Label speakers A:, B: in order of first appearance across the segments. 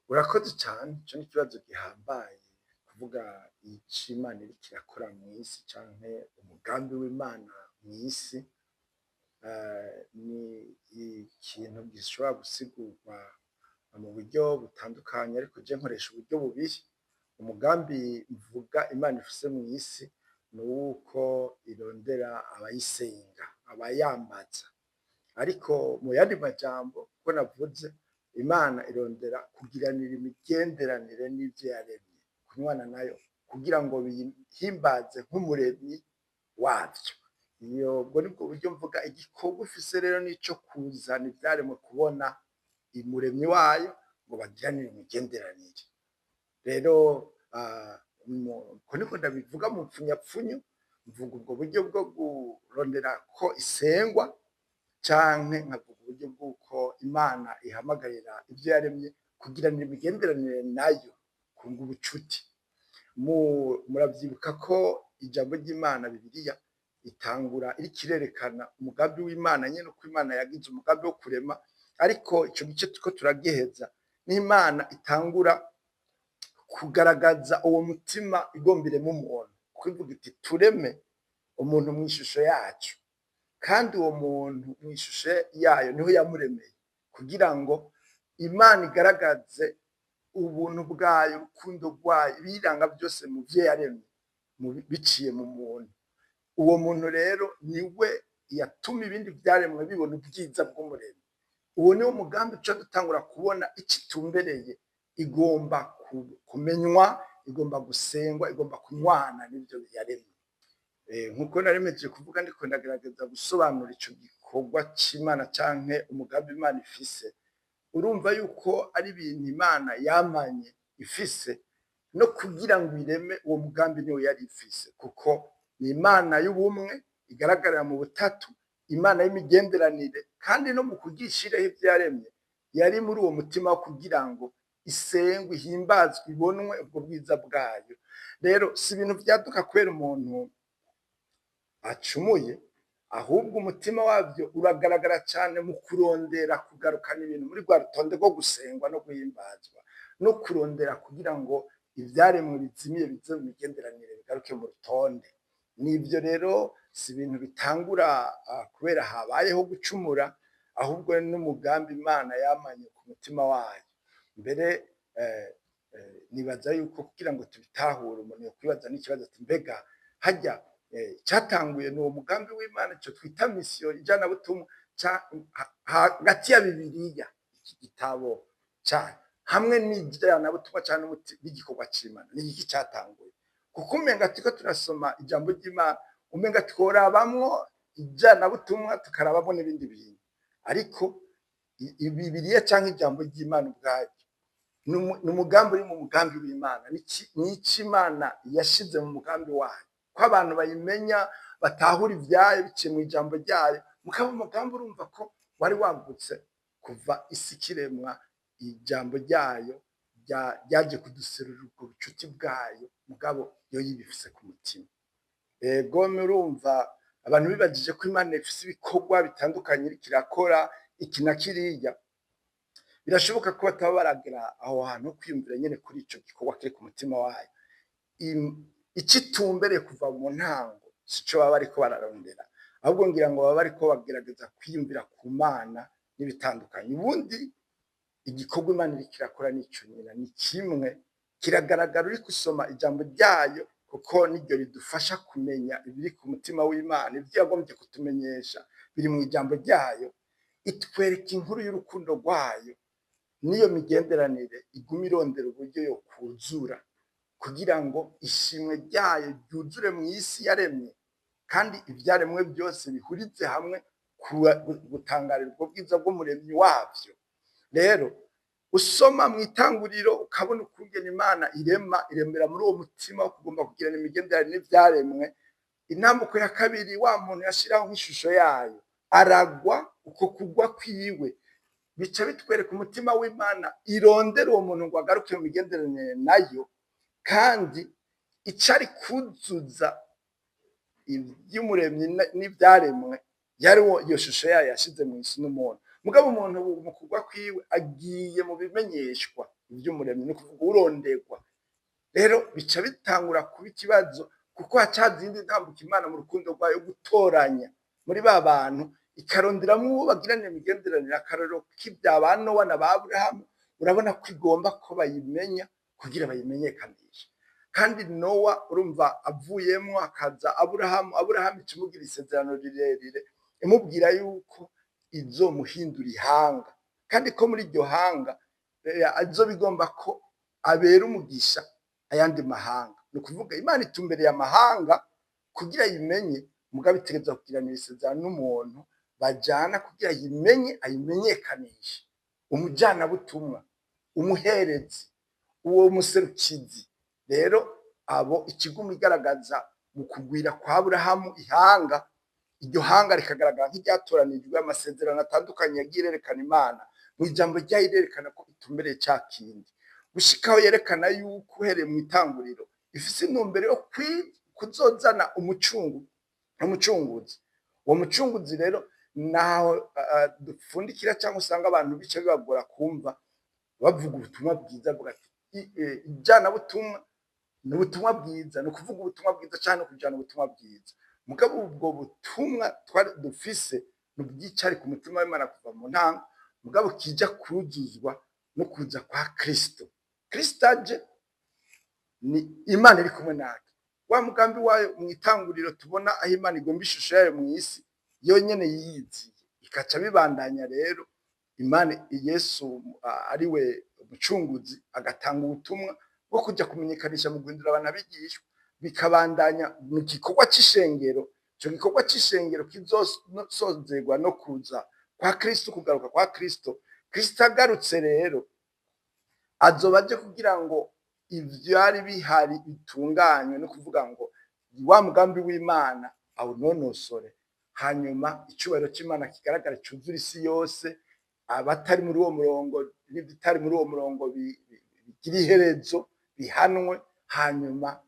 A: Urakoze cane, ico n'ikibazo gihambaye kuvuga ico Imana iriko irakora mw'isi canke umugambi w'Imana mw'isi. Ni ikintu gishobora gusigurwa mu buryo butandukanye, ariko je nkoresha uburyo bubiri. Umugambi mvuga Imana ifise mw'isi ni uwuko irondera abayisenga, abayambaza. Ariko mu yandi majambo uko navuze, Imana irondera kugiranira imigenderanire n'ivyo yaremye, kunywana nayo kugira ngo biyihimbaze nk'umuremyi wavyo. Ubwo nibwo buryo mvuga. Igikorwa ifise rero nico kuzana ivyaremwe kubona umuremyi wayo ngo bagiranire imigenderanire. Rero uko niko ndabivuga mu mpfunyapfunyo, mvuga ubwo buryo bwo kurondera ko isengwa, canke nkavuga uburyo bw'uko Imana ihamagarira ivyo yaremye kugiranira imigenderanire nayo, kunga ubucuti. Muravyibuka ko ijambo ry'Imana Bibiliya itangura iriko irerekana umugambi w'Imana nyene, uko Imana yagize umugambi wo kurema, ariko ico gice turiko turagiheza n'Imana itangura kugaragaza uwo mutima igomba ireme umuntu, kuko ivuga iti tureme umuntu mw'ishusho yacu, kandi uwo muntu mw'ishusho yayo niho yamuremeye, kugira ngo Imana igaragaze ubuntu bwayo, urukundo rwayo, ibiyiranga vyose mu vyo yaremye biciye mu muntu. Uwo muntu rero niwe yatuma ibindi vyaremwe bibona ubwiza bw'umuremyi. Uwo niwo mugambi tuca dutangura kubona ico itumbereye, igomba kumenywa, igomba gusengwa, igomba kunywana n'ivyo yaremye. Nkuko narimejeje kuvuga ndiko ndagerageza gusobanura ico gikorwa c'Imana canke umugambi Imana ifise, urumva yuko ari ibintu Imana yamanye ifise, no kugira ngo ireme uwo mugambi niwo yari ifise, kuko ni Imana y'ubumwe igaragarira mu butatu, Imana y'imigenderanire, kandi no mu kugishireho ivyo yaremye yari muri uwo mutima wo kugira ngo isengwe, ihimbazwe, ibonwe ubwo bwiza bwayo. Rero si ibintu vyaduka kubera umuntu acumuye, ahubwo umutima wavyo uragaragara cane mu kurondera kugarukana ibintu muri rwa rutonde rwo gusengwa no guhimbazwa, no kurondera kugira ngo ivyaremwe bizimiye bize mu migenderanire bigaruke mu rutonde. Nivyo rero si ibintu bitangura kubera habayeho gucumura, ahubwo n'umugambi Imana yamanye ku mutima wayo. Mbere nibaza yuko kugira ngo tubitahure, umuntu yokwibaza n'ikibazo ati mbega harya catanguye n'uwo mugambi w'Imana, ico twita misiyo, ijanabutumwa hagati ya Bibiliya, iki gitabo cane, hamwe n'ijanabutumwa cane n'igikorwa c'Imana, ni iki catanguye? Kuko umenga turiko turasoma ijambo ry'Imana, umenga tworabamwo ijanabutumwa tukarabamwo n'ibindi bintu, ariko Bibiliya canke ijambo ry'Imana ubwaryo ni umugambi uri mu mugambi w'Imana, nico Imana yashize mu mugambi wayo, ko abantu bayimenya, batahura ivyayo biciye mw'ijambo ryayo. Mugabo umugambi urumva ko wari wagutse kuva isi ikiremwa, ijambo ryayo ryaje kuduserurira ubwo bucuti bwayo, mugabo yo yibifise ku mutima. Gome urumva abantu bibajije ko Imana ifise ibikorwa bitandukanye iriko irakora iki na kiriya, birashoboka ko bataba baragera aho hantu ho kwiyumvira nyene kuri ico gikorwa kiri ku mutima wayo. Ico itumbereye kuva mu ntango sico baba bariko bararondera, ahubwo ngira ngo baba bariko bagerageza kwiyumvira ku Mana n'ibitandukanye. Ubundi igikorwa Imana iriko irakora nico nyene, ni kimwe, kiragaragara uriko usoma ijambo ryayo, kuko niryo ridufasha kumenya ibiri ku mutima w'Imana, ivyo yagombye kutumenyesha biri mw'ijambo ryayo. Itwereka inkuru y'urukundo rwayo, n'iyo migenderanire iguma irondera uburyo yo kuzura, kugira ngo ishimwe ryayo ryuzure mw'isi yaremye, kandi ivyaremwe byose bihurize hamwe gutangarira ubwo bwiza bw'umuremyi wavyo. Rero usoma mw'itanguriro ukabona ukungene Imana iremera muri uwo mutima wo kugomba kugirana imigenderanire n'ivyaremwe. Intambuko ya kabiri, wa muntu yashiraho nk'ishusho yayo aragwa, uko kugwa kwiwe bica bitwereka umutima w'Imana irondera uwo muntu ngo agaruke mu migenderanire nayo, kandi ico ari kuzuza ivy'umuremyi n'ivyaremwe yari iyo shusho yayo yashize mu isi n'umuntu. Mugabo umuntu mu kugwa kwiwe agiye mu bimenyeshwa ivy'umuremyi, ni ukuvuga urondegwa. Rero bica bitangura kuba ikibazo, kuko haca zindi ntambuka Imana mu rukundo rwayo gutoranya muri ba bantu, ikaronderamwo uwo bagiranira imigenderanire. Akarorero k'ivya ba Nowa na ba Aburahamu, urabona ko igomba ko bayimenya kugira bayimenyekanishe. Kandi Nowa urumva avuyemwo hakaza Aburahamu, Aburahamu ikimugira isezerano rirerire imubwira yuko izomuhindura ihanga, kandi ko muri iryo hanga azoba igomba ko abera umugisha ayandi mahanga. Ni ukuvuga Imana itumbereye amahanga kugira yimenye, mugabo itegerezwa kugiranira isezerano n'umuntu bajana kugira yimenye, ayimenyekanishe. Umujanabutumwa, umuherezi, uwo muserukizi. Rero abo ikiguma igaragaza mu kugwira kwa Aburahamu ihanga, iryo hanga rikagaragara nk'iryatoranijwe. Amasezerano atandukanye yagiye yerekana Imana mu ijambo ryayo, irerekana ko itumbereye ca kindi, gushikaho yerekana yuko uhereye mu itanguriro ifise intumbero yo kuzozana umucunguzi. Uwo mucunguzi rero naho dupfundikira cyangwa usanga abantu bice bibagora kumva bavuga ubutumwa bwiza, avuga ati ijanabutumwa ni ubutumwa bwiza, ni ukuvuga ubutumwa bwiza cyane kujana ubutumwa bwiza. Mugabo ubwo butumwa twari dufise n'ubwicari ku mutima w'Imana kuva mu ntango, mugabo kija kuzuzwa no kuza kwa Kristo. Kristo aje ni Imana iri kumwe natwe. Wa mugambi wayo mu itanguriro tubona aho Imana igomba ishusho yayo mu isi, yonyene yiyiziye ikaca bibandanya. Rero Imana Yesu ari we umucunguzi, agatanga ubutumwa bwo kuja kumenyekanisha mu guhindura abantu abigishwa, bikabandanya mu gikorwa c'ishengero. Ico gikorwa c'ishengero kizosozerwa no kuza kwa Kristo, kugaruka kwa Kristo. Kristo agarutse rero azoba aje kugira ngo ivyari bihari bitunganywe, no kuvuga ngo wa mugambi w'Imana awunonosore, hanyuma icubahiro c'Imana kigaragara cuzura isi yose. Abatari muri uwo murongo n'ibitari muri uwo murongo bigira iherezo, bihanwe, hanyuma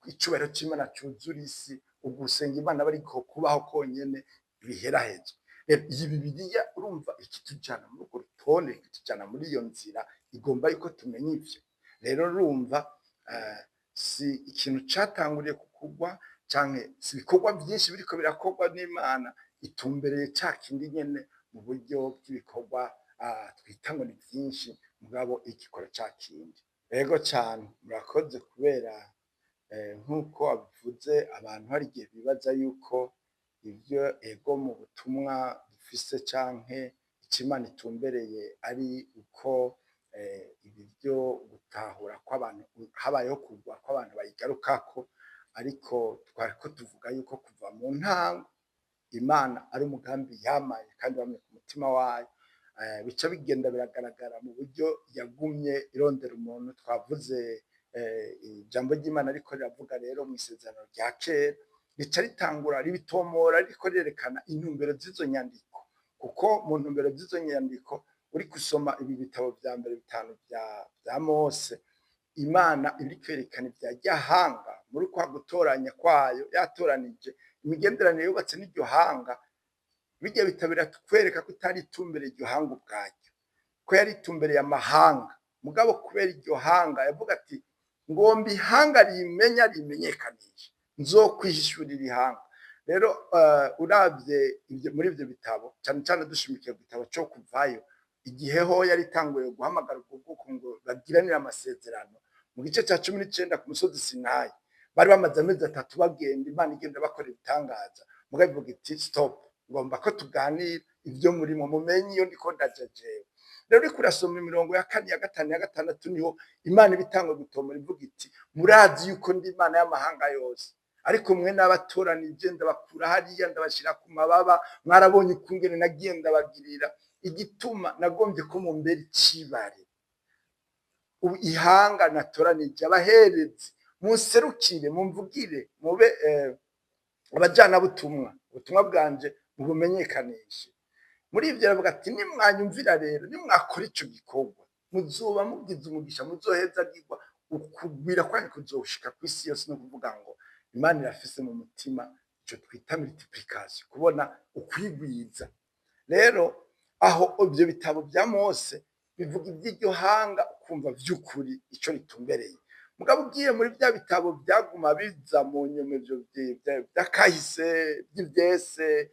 A: icubahiro c'Imana cuzura isi, ugusenga Imana bariko kubaho konyene biherahezwe. Iyi Bibiliya urumva ikitujana muri urwo rutonde, ikitujana muri iyo nzira, igomba yuko tumenya ivyo. Rero urumva si ikintu catanguriye kukugwa, canke si ibikorwa vyinshi biriko birakorwa n'Imana, itumbereye ca kindi nyene mu buryo bw'ibikorwa twita ngo ni vyinshi, mugabo igikora ca kindi. Ego cane, murakoze. Kubera nk'uko wabivuze, abantu hari igihe bibaza yuko ivyo ego mu butumwa dufise canke ico Imana itumbereye ari uko ibi vyo gutahura kw'abantu, habayeho kugwa kw'abantu bayigarukako. Ariko twariko tuvuga yuko kuva mu ntango Imana ari umugambi yamaye kandi wamye ku mutima wayo. Bica bigenda biragaragara mu buryo yagumye irondera umuntu. Twavuze ijambo ry'Imana ariko riravuga rero mu isezerano rya kera, rica ritangura ribitomora, riko rirerekana intumbero z'izo nyandiko. Kuko mu ntumbero z'izo nyandiko uri gusoma ibi bitabo vya mbere bitanu vya Mose, Imana iri kwerekana ivya ryahanga muri kwa gutoranya kwayo, yatoranije imigenderanire yubatse n'iryo hanga. Birya bitabo biratwereka ko itari itumbereye iryo hanga ubwaryo, ko yari itumbereye amahanga. Mugabo kubera iryo hanga yavuga ati ngomba ihanga rimenya, rimenyekanishe, nzokwihishurira ihanga. Rero uravye muri ivyo bitabo, cane cane dushimikiye ku gitabo co Kuvayo, igihe ho yari itanguye guhamagara ubwo bwoko ngo bagiranire amasezerano, mu gice ca 19 ku musozi Sinayi, bari bamaze amezi 3 bagenda, Imana igenda bakora ibitangaza. Mugabo ivuga iti stop, ngomba ko tuganira ivyo murimo mumenye iyo ndiko ndaja jewe. Rero uriko urasoma imirongo ya 4, ya 5, ya 6 niho Imana ibitangwe gutomora, ivuga iti murazi yuko ndi Imana y'amahanga yose, ariko mwe n'abatoranije ndabakura hariya ndabashira ku mababa. Mwarabonye ukungene nagiye ndabagirira, igituma nagombye ko mumbera icibare. Ubu ihanga natoranije, abaherezi munserukire, mumvugire, mube abajana butumwa, ubutumwa bwanje mubumenyekanishe. Muri ivyo aravuga ati nimwanyumvira rero, nimwakora ico gikorwa, muzoba mugize umugisha, muzohezagirwa, ukugwira kwanyu kuzoshika kw'isi yose. No kuvuga ngo Imana irafise mu mutima ico twita multiplication, kubona ukwigwiza. Rero aho ivyo bitabo vya Mose bivuga ivy'iryo hanga ukumva vy'ukuri ico ritumbereye, mugabo ugiye muri vya bitabo vyaguma biza mu nyuma ivyo vy'akahise vy'ivyese,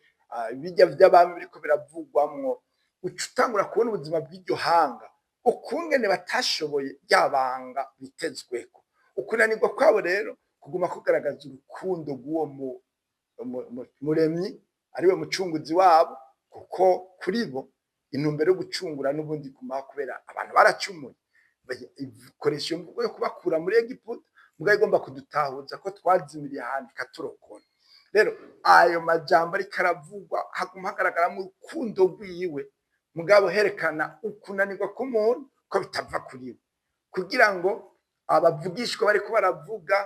A: birya vy'abami biriko biravugwamwo, uca utangura kubona ubuzima bw'iryo hanga ukungene batashoboye rya banga bitezweko. Ukunanirwa kwabo rero kuguma kugaragaza urukundo rw'uwo muremyi ariwe mucunguzi wabo, kuko kuri bo intumbero yo gucungura n'ubundi igumaho kubera abantu baracumuye. Ikoresha iyo mvugo yo kubakura muri Egiputa mugabo igomba kudutahuza ko twazimiriye ahantu ikaturokora. Rero ayo majambo ariko aravugwa haguma hagaragaramwo urukundo rwiwe, mugabo herekana ukunanirwa k'umuntu ko bitava kuri we, kugira ngo abavugishwa bariko baravuga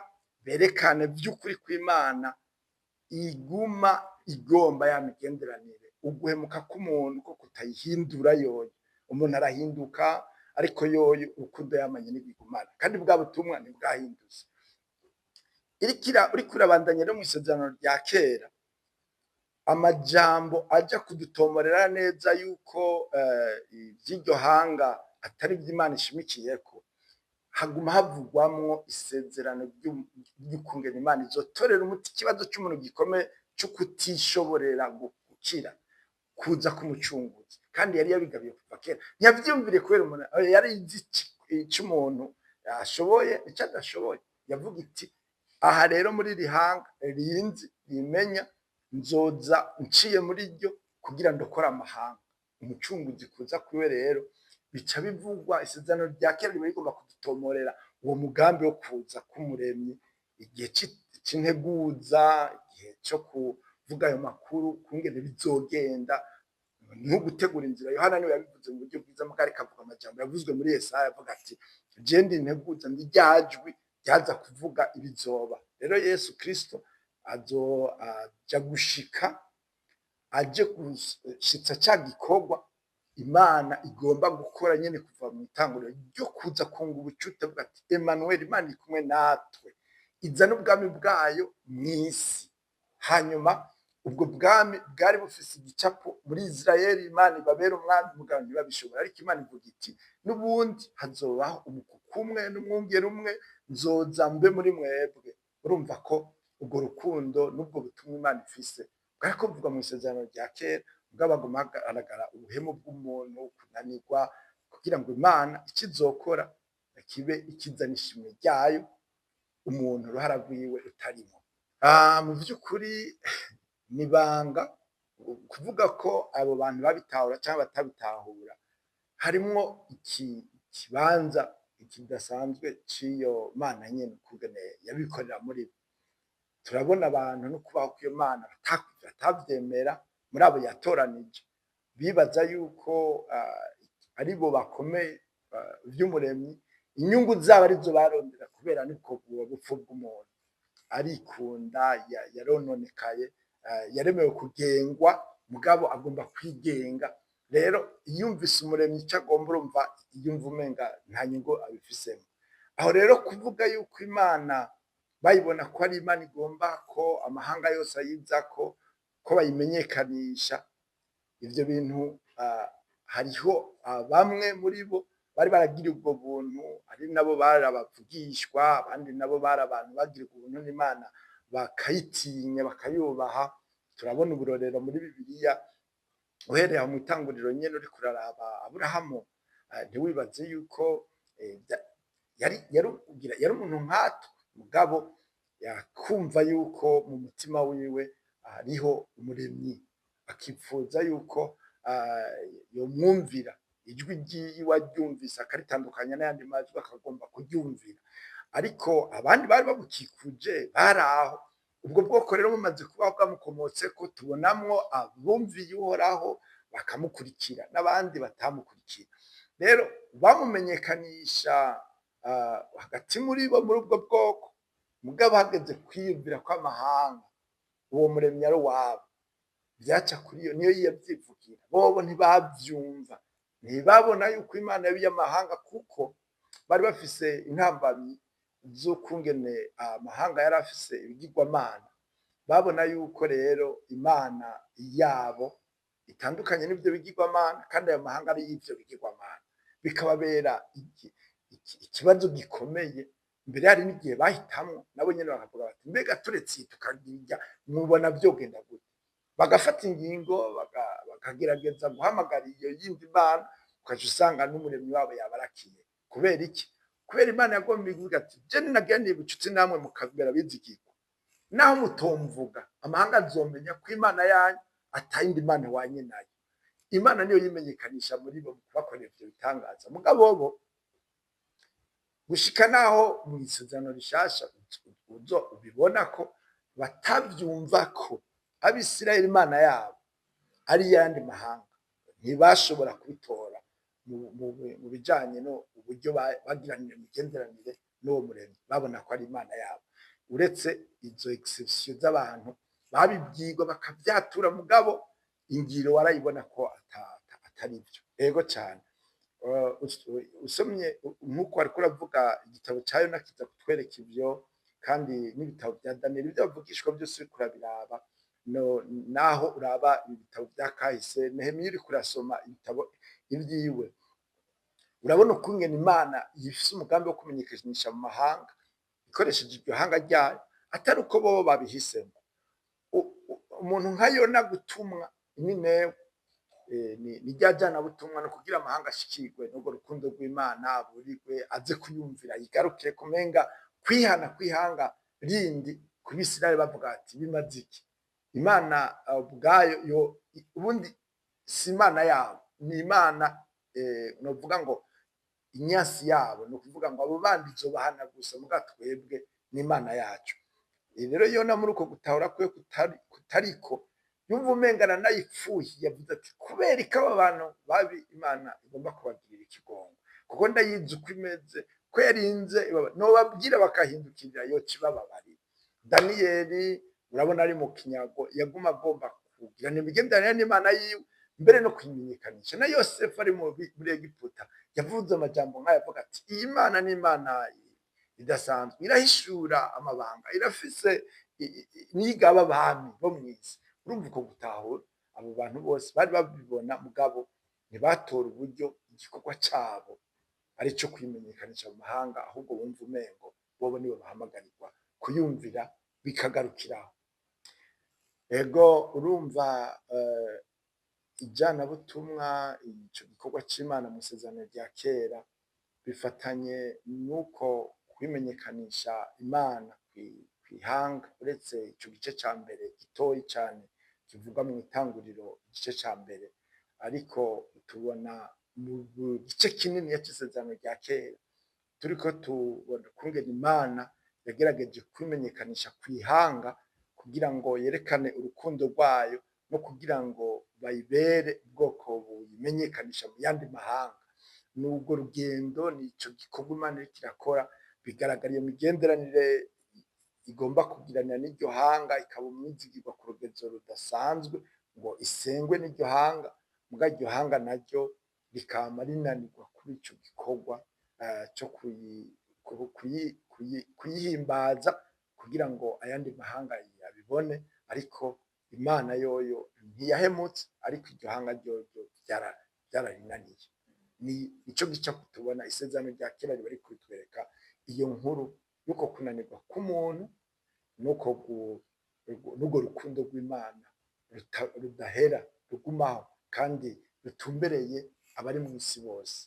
A: berekane vy'ukuri kw'Imana iguma igomba ya migenderanire. Uguhemuka k'umuntu ko kutayihindura yoyo, umuntu arahinduka ariko yoyo urukundo yamanye n'ibigumana, kandi bwa butumwa ntibwahindutse. Uriko urabandanya rero mw'isezerano rya kera, amajambo aja kudutomorera neza yuko ivy'iryo hanga atari ivy'Imana ishimikiyeko, haguma havugwamwo isezerano ry'ukungene Imana izotorera umuti ikibazo c'umuntu gikomeye co kutishoborera gukira, kuza k'umucunguzi, kandi yari yabigabiye kuva kera. Ntiyavyiyumviriye kubera umuntu, yari izi ico umuntu ashoboye ico adashoboye. Yavuga iti aha rero muri iri hanga rinzi rimenya, nzoza nciye muri ryo kugira ndokore amahanga. Umucunguzi kuza kwiwe rero bica bivugwa, isezerano rya kera riba rigomba kudutomorera uwo mugambi wo kuza k'umuremyi, igihe c'integuza, igihe co kuvuga ayo makuru kungene bizogenda, nko gutegura inzira. Yohana niwe yabivuze mu buryo bwiza, mugabo ariko avuga amajambo yavuzwe muri Yesaya avuga ati je ndi integuza, ndi rya jwi ryaza kuvuga ibizoba. Rero Yesu Kristo aja gushika, aje gushitsa ca gikorwa Imana igomba gukora nyene kuva mu itanguriro ryo kuza kunga ubucuti, avuga ati Emmanuel, Imana iri kumwe natwe, izana ubwami bwayo mw'isi. Hanyuma ubwo bwami bwari bufise igicapo muri Isirayeli, Imana ibabera umwami, mugabo ntibabishobora. Ariko Imana ivuga iti n'ubundi hazobaho umukuku umwe n'umwungere umwe, nzoza mbe muri mwebwe. Urumva ko ubwo rukundo n'ubwo butumwa Imana ifise bwariko buvugwa mw'isezerano rya kera, mugabo haguma hagaragara ubuhemu bw'umuntu, kunanirwa, kugira ngo Imana ico izokora kibe ikizana ishimwe ryayo, umuntu uruhara rwiwe rutarimo. Mu vy'ukuri nibanga kuvuga ko abo bantu babitahura canke batabitahura, harimwo ikibanza kidasanzwe c'iyo Mana nyene ukungene yabikorera muri bo. Turabona abantu no kubaho kw'iyo Mana batavyemera, muri abo yatoranije bibaza yuko aribo bakomeye vy'umuremyi, inyungu zabo arizo barondera, kubera nibwo bupfu bw'umuntu. Arikunda, yarononekaye, yaremewe kugengwa, mugabo agomba kwigenga. Rero iyumvise umuremyi ico agomba, urumva yumva umenga nta nyungu abifisemo. Aho rero kuvuga yuko Imana bayibona ko ari Imana igomba ko amahanga yose ayizako, ko bayimenyekanisha, ivyo bintu hariho bamwe muri bo bari baragira ubwo buntu, ari nabo bari abavugishwa, abandi nabo bari abantu bagira ubuntu n'Imana bakayitinya bakayubaha. Turabona uburorero muri Bibiliya, uhereye mu itanguriro nyene uriko uraraba Aburahamu, ntiwibaze yuko yari umuntu nkatwe, mugabo yakumva yuko mu mutima wiwe hariho umuremyi, akipfuza yuko yomwumvira, ijwi ryiwe aryumvise akaritandukanya n'ayandi majwi akagomba kuryumvira. Ariko abandi bari babukikuje bari aho. Ubwo bwoko rero bumaze kubaho bwamukomotseko, tubonamwo abumviye Uhoraho bakamukurikira n'abandi batamukurikira. Rero bamumenyekanisha hagati muri bo, muri ubwo bwoko, mugabo hageze kwiyumvira kw'amahanga uwo muremyi ari uwabo, vyaca kuri iyo, niyo yavyivugira. Bobo ntibavyumva, ntibabona yuko Imana y'amahanga, kuko bari bafise intambamyi z'ukungene amahanga yari afise ibigirwamana. babona yuko rero imana yabo itandukanye n'ibyo bigirwamana, kandi ayo mahanga ari y'ivyo bigirwamana, bikababera ikibazo gikomeye. Mbere hari n'igihe bahitamwo nabo nyene bakavuga bati mbega turetse iyi tukagirya mwubona vyogenda gute, bagafata ingingo bakagerageza guhamagara iyo yindi mana, ukaca usanga n'umuremyi wabo yabarakiye. Kubera iki? Kubera imana yagomba ivuga ati je ninagiraniye ubucuti namwe mukabera bizigirwa, naho mutomvuga amahanga azomenya ko imana yanyu atayindi mana wanye nayo. Imana niyo yimenyekanisha muri bo mu kubakorera ivyo bitangaza. Mugabo bo gushika naho mw'isezerano rishasha uzo ubibona ko batavyumva ko Abisirayeli imana yabo ari yandi mahanga, ntibashobora kubitora mu bijanye no uburyo bagiranira imigenderanire n'uwo muremyi, babona ko ari imana yabo. Uretse izo exception z'abantu babivyigwa bakavyatura, mugabo ingiro warayibona ko atari vyo. Ego cane. Usomye nk'uko wariko uravuga igitabo ca Yona kiza kutwereka ivyo, kandi n'ibitabo vya Daniyeli ivyo bavugishwa vyose uriko urabiraba, naho uraba ibitabo vya kahise, Nehemiya uriko urasoma ibitabo ivyiwe, urabona ukungene imana ifise umugambi wo kumenyekanisha mu mahanga ikoresheje iryo hanga ryayo, atari uko bobo babihisemo. Umuntu nka Yona gutumwa Ninewe, ni rya janabutumwa no kugira amahanga ashikirwe n'urwo rukundo rw'Imana, aburirwe aze kuyumvira yigarukire, kumenga kwihana kw'ihanga rindi ku Bisirayeli bavuga ati bimaze iki? Imana ubwayo yo ubundi si imana yabo, ni imana novuga ngo inyasi yabo, ni ukuvuga ngo abo bandi izobahana gusa, muga twebwe n'imana yacu. Rero Yona muri uko gutahura kwe kutariko yumva umengana nayipfuye, yavuze ati kubera ko aba bantu babi imana igomba kubagirira ikigongo, kuko ndayizi uko imeze, ko yarinze nobabwira bakahindukirira yoca ibababarira. Daniyeli urabona ari mu kinyago, yaguma agomba kugirana imigenderanire n'imana yiwe, mbere no kuyimenyekanisha. Na Yosefu ari muri Egiputa yavuze amajambo nk'aya, avuga ati iyi mana ni imana idasanzwe, irahishura amabanga, irafise nigaba abami bo mw'isi. Urumva uko gutahura, abo bantu bose bari babibona, mugabo ntibatora uburyo igikorwa cabo ari co kwimenyekanisha mu mahanga, ahubwo bumva umengo bobo nibo bahamagarirwa kuyumvira bikagarukiraho. Ego urumva ijanabutumwa, ico gikorwa c'Imana mu isezerano rya kera bifatanye n'uko kwimenyekanisha Imana kw'ihanga. Uretse ico gice ca mbere gitoyi cane kivuga mu Itanguriro igice ca mbere, ariko tubona mu gice kinini c'isezerano rya kera turiko tubona ukungene Imana yagerageje kwimenyekanisha kw'ihanga kugira ngo yerekane urukundo rwayo, no kugira ngo bayibere ubwoko buyimenyekanisha mu yandi mahanga. N'ubwo rugendo, nico gikorwa Imana iriko irakora, bigaragara iyo migenderanire igomba kugiranira n'iryo hanga, ikaba umwizigirwa ku rugezo rudasanzwe, ngo isengwe n'iryo hanga, muga iryo hanga naryo rikama rinanirwa kuri ico gikorwa co kuyihimbaza kugira ngo ayandi mahanga yabibone. Ariko Imana yoyo ntiyahemutse, ariko iryo hanga ryoryo ryararinaniye. Ni ico gice tubona isezerano rya kera riba riko ritwereka iyo nkuru yuko kunanirwa k'umuntu, n'urwo rukundo rw'Imana rudahera, rugumaho, kandi rutumbereye abari mw'isi bose.